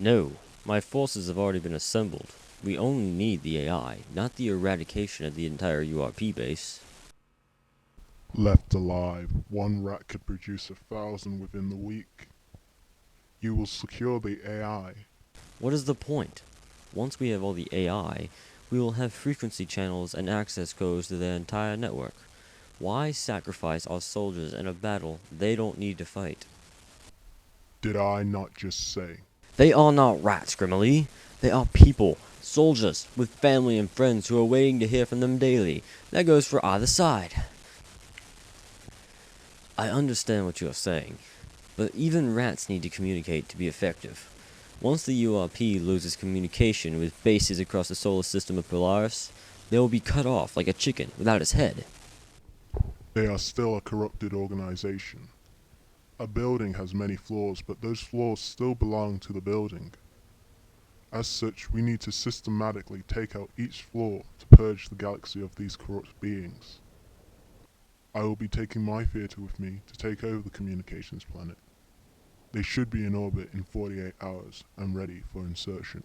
No, my forces have already been assembled. We only need the AI, not the eradication of the entire URP base. Left alive, one rat could produce 1,000 within the week. You will secure the AI. What is the point? Once we have all the AI, we will have frequency channels and access codes to their entire network. Why sacrifice our soldiers in a battle they don't need to fight? Did I not just say? They are not rats, Grimily. They are people, soldiers, with family and friends who are waiting to hear from them daily. That goes for either side. I understand what you are saying, but even rats need to communicate to be effective. Once the URP loses communication with bases across the solar system of Polaris, they will be cut off like a chicken without its head. They are still a corrupted organization. A building has many floors, but those floors still belong to the building. As such, we need to systematically take out each floor to purge the galaxy of these corrupt beings. I will be taking my theater with me to take over the communications planet. They should be in orbit in 48 hours and ready for insertion.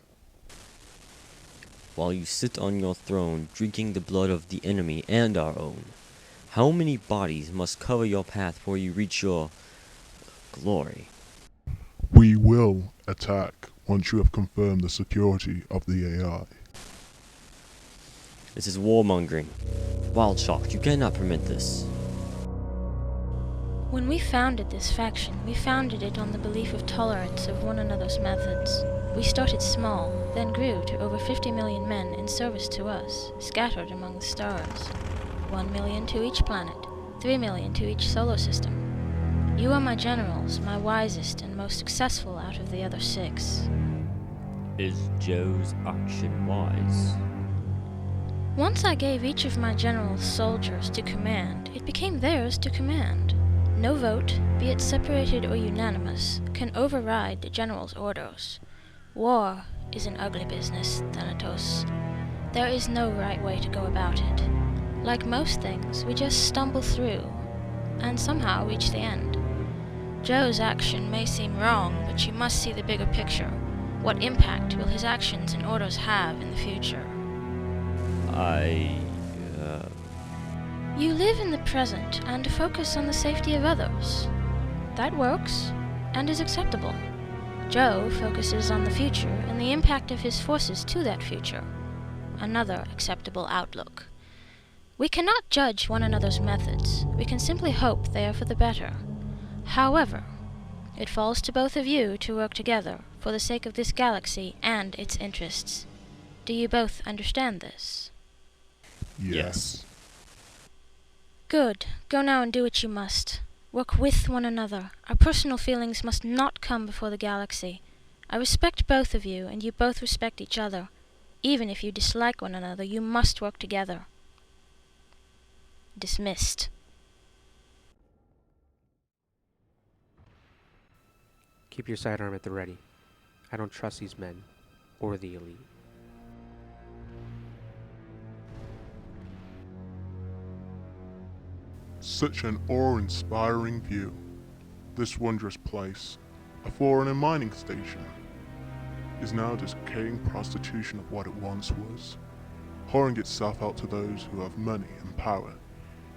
While you sit on your throne drinking the blood of the enemy and our own, how many bodies must cover your path before you reach your glory? We will attack once you have confirmed the security of the AI. This is warmongering. Wildshock, you cannot permit this. When we founded this faction, we founded it on the belief of tolerance of one another's methods. We started small, then grew to over 50 million men in service to us, scattered among the stars. 1 million to each planet, 3 million to each solar system. You are my generals, my wisest and most successful out of the other 6. Is Joe's action wise? Once I gave each of my generals soldiers to command, it became theirs to command. No vote, be it separated or unanimous, can override the general's orders. War is an ugly business, Thanatos. There is no right way to go about it. Like most things, we just stumble through, and somehow reach the end. Joe's action may seem wrong, but you must see the bigger picture. What impact will his actions and orders have in the future? You live in the present and focus on the safety of others. That works, and is acceptable. Joe focuses on the future and the impact of his forces to that future. Another acceptable outlook. We cannot judge one another's methods. We can simply hope they are for the better. However, it falls to both of you to work together for the sake of this galaxy and its interests. Do you both understand this? Yes. Good. Go now and do what you must. Work with one another. Our personal feelings must not come before the galaxy. I respect both of you, and you both respect each other. Even if you dislike one another, you must work together. Dismissed. Keep your sidearm at the ready. I don't trust these men, or the elite. Such an awe-inspiring view. This wondrous place, a foreigner mining station, is now just decaying prostitution of what it once was, whoring itself out to those who have money and power,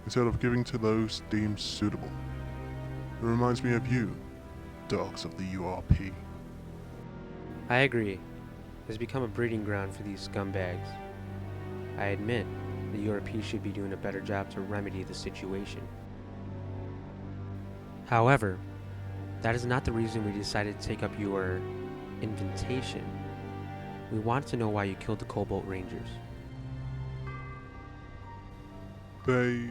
instead of giving to those deemed suitable. It reminds me of you, dogs of the URP. I agree. It has become a breeding ground for these scumbags. I admit, the URP should be doing a better job to remedy the situation. However, that is not the reason we decided to take up your invitation. We wanted to know why you killed the Cobalt Rangers. They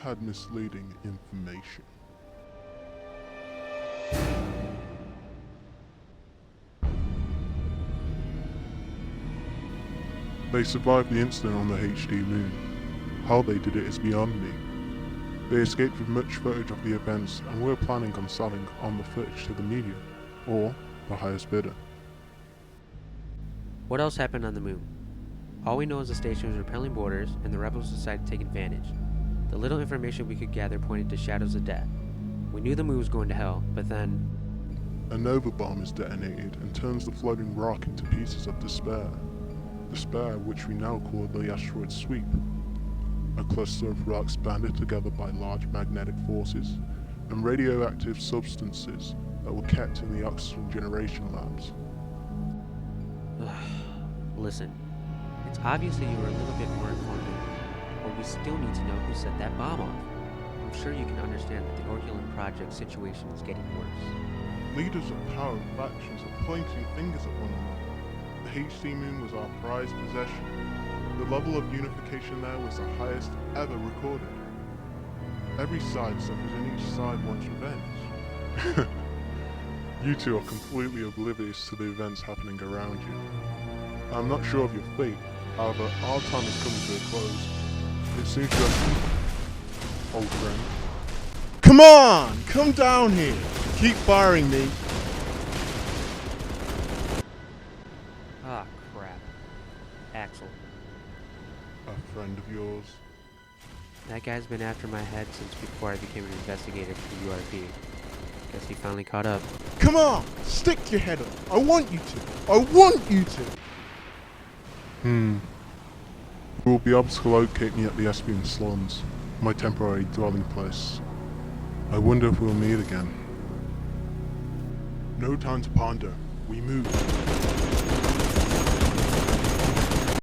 had misleading information. They survived the incident on the HD moon. How they did it is beyond me. They escaped with much footage of the events and were planning on selling on the footage to the media, or the highest bidder. What else happened on the moon? All we know is the station was repelling borders and the rebels decided to take advantage. The little information we could gather pointed to shadows of death. We knew the moon was going to hell, but then... A Nova bomb is detonated and turns the floating rock into pieces of despair. Despair, which we now call the asteroid sweep. A cluster of rocks banded together by large magnetic forces and radioactive substances that were kept in the oxygen generation labs. Listen, it's obvious that you were a little bit more informed than me, but we still need to know who set that bomb off. I'm sure you can understand that the Orculum Project situation is getting worse. Leaders of power and factions are pointing fingers at one another. The HD Moon was our prized possession. The level of unification there was the highest ever recorded. Every side suffers and each side wants revenge. You two are completely oblivious to the events happening around you. I'm not sure of your fate, however, our time is coming to a close. It seems you have... old friend. Come on! Come down here! Keep firing me! Ah, crap. Axel. A friend of yours? That guy's been after my head since before I became an investigator for the URP. Guess he finally caught up. Come on! Stick your head up! I want you to! I want you to! You will be able to locate me at the Espian slums, my temporary dwelling place. I wonder if we'll meet again. No time to ponder. We move.